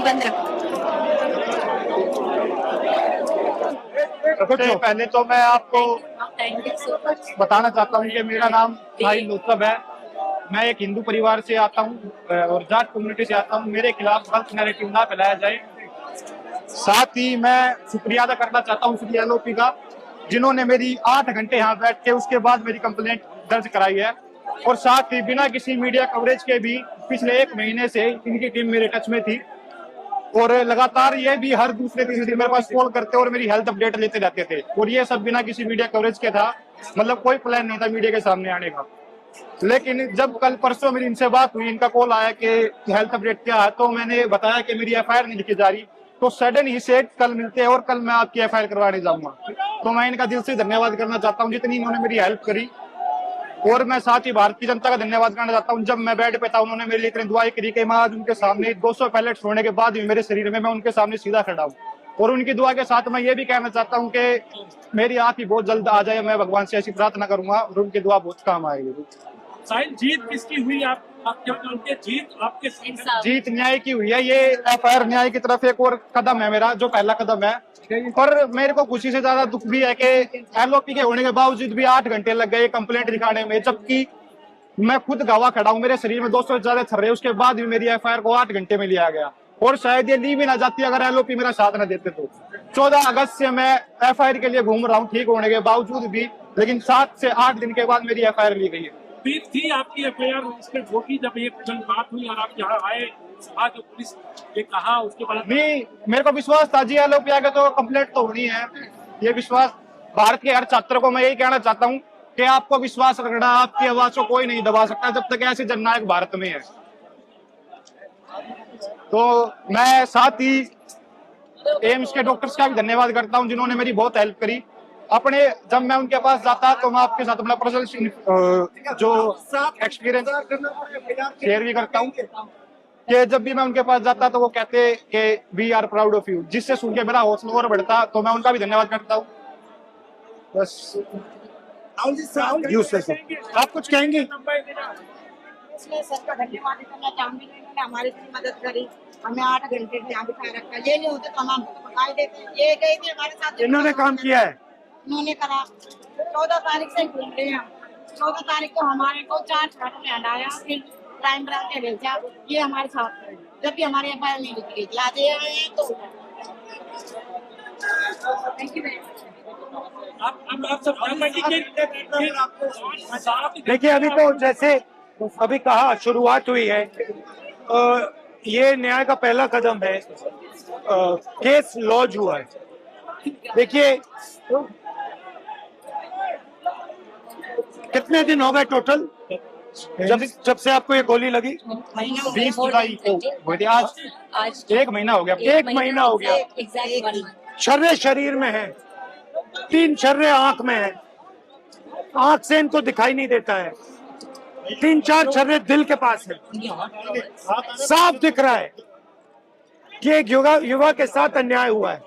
बंद रखो। सबसे पहले तो मैं आपको थैंक यू सो मच। बताना चाहता हूँ कि मेरा नाम साहिल लुत्फ है। मैं एक हिंदू परिवार से आता हूँ और जाट कम्युनिटी से आता हूँ। मेरे खिलाफ गलत नैरेटिव ना फैलाया जाए। साथ ही मैं शुक्रिया अदा करना चाहता हूँ श्री एलओपी का, जिन्होंने मेरी 8 घंटे यहाँ बैठ के उसके बाद मेरी कंप्लेंट दर्ज कराई है। और साथ ही बिना किसी मीडिया कवरेज के भी पिछले 1 महीने से इनकी टीम मेरे टच में थी और लगातार ये भी हर दूसरे तीसरे दिन मेरे पास कॉल करते और मेरी हेल्थ अपडेट लेते रहते थे। और ये सब बिना किसी मीडिया कवरेज के था, मतलब कोई प्लान नहीं था मीडिया के सामने आने का। लेकिन जब कल परसों मेरी इनसे बात हुई, इनका कॉल आया कि हेल्थ अपडेट क्या है, तो मैंने बताया कि मेरी एफआईआर नहीं लिखी जा रही। तो सडन ही से कल मिलते हैं और कल मैं आपकी एफआईआर करवाने जाऊंगा। तो मैं इनका दिल से धन्यवाद करना चाहता हूँ जितनी इन्होंने मेरी हेल्प करी। और मैं साथ ही भारतीय जनता का धन्यवाद करना चाहता हूँ। जब मैं बेड पे था उन्होंने मेरे लिए इतनी दुआएं करी कि मैं आज उनके सामने 200 पैलेट्स होने के बाद भी मेरे शरीर में मैं उनके सामने सीधा खड़ा हूँ। और उनकी दुआ के साथ मैं ये भी कहना चाहता हूँ कि मेरी आंख ही बहुत जल्द आ जाए। मैं भगवान से ऐसी प्रार्थना करूंगा और उनकी दुआ बहुत काम आएगी। साहिल, जीत किसकी हुई? आपके जीत आपके जीत न्याय की हुई है। ये एफआईआर न्याय की तरफ एक और कदम है मेरा, जो पहला कदम है। पर मेरे को खुशी से ज्यादा दुख भी है कि एलओपी के होने के बावजूद भी 8 घंटे लग गए कंप्लेंट दिखाने में, जबकि मैं खुद गवाह खड़ा हूँ। मेरे शरीर में 200 से ज्यादा छर्रे, उसके बाद भी मेरी एफआईआर को 8 घंटे में लिया गया। और शायद ये ली भी ना जाती अगर एलओपी मेरा साथ न देते तो। 14 अगस्त से मैं एफआईआर के लिए घूम रहा हूँ ठीक होने के बावजूद भी, लेकिन 7 से 8 दिन के बाद मेरी एफआईआर ली गई है। उम्मीद थी आपकी एफआईआर रजिस्टर्ड होगी जब ये कल बात हुई और आप यहाँ आए, आज जो पुलिस ये कहा उसके बाद? नहीं, मेरे को विश्वास था जी एलओपी आगे तो कंप्लेंट तो होनी है। ये विश्वास भारत के हर छात्र को मैं यही कहना चाहता हूँ कि आपको विश्वास रखना, आपकी आवाज को कोई नहीं दबा सकता जब तक ऐसे जननायक भारत में है। तो मैं साथ ही एम्स के डॉक्टर्स का भी धन्यवाद करता हूं जिन्होंने मेरी बहुत हेल्प करी। अपने जब मैं उनके पास जाता तो मैं आपके साथ अपना पर्सनल जो एक्सपीरियंस शेयर भी करता हूं कि जब भी मैं उनके पास जाता तो वो कहते कि we are proud of you, जिससे सुन के मेरा हौसला और बढ़ता। तो मैं उनका भी धन्यवाद करता हूँ। बस आप कुछ कहेंगे? इसलिए सबका धन्यवाद करना चाहूंगी, इन्होंने हमारी इतनी मदद करी। हमें 8 घंटे यहाँ बिठा रखा, ये नहीं होते तो हम आपको बता देते। ये गए थे हमारे साथ, इन्होंने काम किया है, इन्होंने करा। 14 तारीख से घूम रहे हैं। 14 तारीख को हमारे को 4 छात्र में हटाया, फिर टाइम ब्रांच ने भेजा। ये हमारे साथ जब भी हमारी एफआईआर नहीं लिखी गई, आज ये आए हैं तो थैंक यू वेरी मच। आप सब देखिए, अभी तो जैसे अभी कहा शुरुआत हुई है, ये न्याय का पहला कदम है। केस लॉन्च हुआ है। देखिए, कितने दिन हो गए टोटल जब से आपको ये गोली लगी? 20 जुलाई को आज 1 महीना हो गया। 1 महीना हो गया। छर्रे शरीर में है, 3 छर्रे आंख में है। आंख से इनको दिखाई नहीं देता है। 3-4 छर्रे दिल के पास है। साफ दिख रहा है कि एक युवा के साथ अन्याय हुआ है।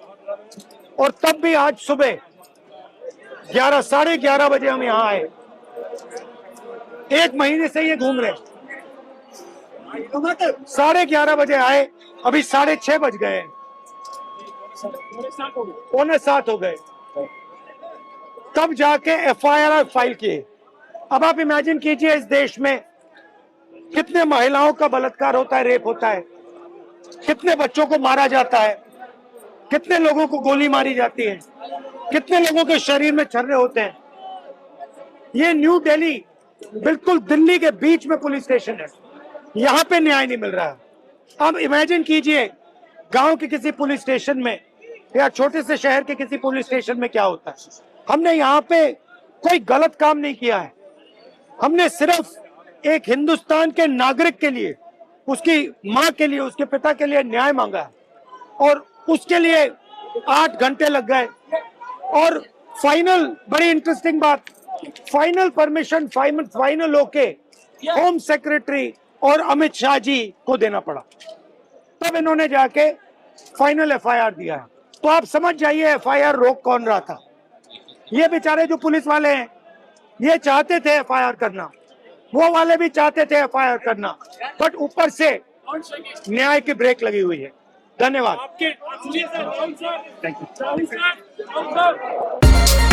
और तब भी आज सुबह 11-11:30 बजे हम यहाँ आए। 1 महीने से ये घूम रहे। 11:30 बजे आए, अभी 6:30 बज गए हैं, 6:45 हो गए, तब जाके एफआईआर फाइल किए। अब आप इमेजिन कीजिए, इस देश में कितने महिलाओं का बलात्कार होता है, रेप होता है, कितने बच्चों को मारा जाता है, कितने लोगों को गोली मारी जाती है, कितने लोगों के शरीर में छर्रे होते हैं। ये न्यू दिल्ली, बिल्कुल दिल्ली के बीच में पुलिस स्टेशन है, यहाँ पे न्याय नहीं मिल रहा है। अब इमेजिन कीजिए गांव के किसी पुलिस स्टेशन में या छोटे से शहर के किसी पुलिस स्टेशन में क्या होता है। हमने यहाँ पे कोई गलत काम नहीं किया है। हमने सिर्फ एक हिंदुस्तान के नागरिक के लिए, उसकी माँ के लिए, उसके पिता के लिए न्याय मांगा है और उसके लिए 8 घंटे लग गए। और फाइनल, बड़ी इंटरेस्टिंग बात, फाइनल परमिशन फाइनल होके होम सेक्रेटरी और अमित शाह जी को देना पड़ा, तब इन्होंने जाके फाइनल एफआईआर दिया है। तो आप समझ जाइए एफआईआर रोक कौन रहा था। ये बेचारे जो पुलिस वाले हैं, ये चाहते थे एफआईआर करना, वो वाले भी चाहते थे एफआईआर करना, बट ऊपर से न्याय की ब्रेक लगी हुई है। धन्यवाद। आपके सुनिए sir, Rahul sir, thank you. Rahul sir, Rahul sir.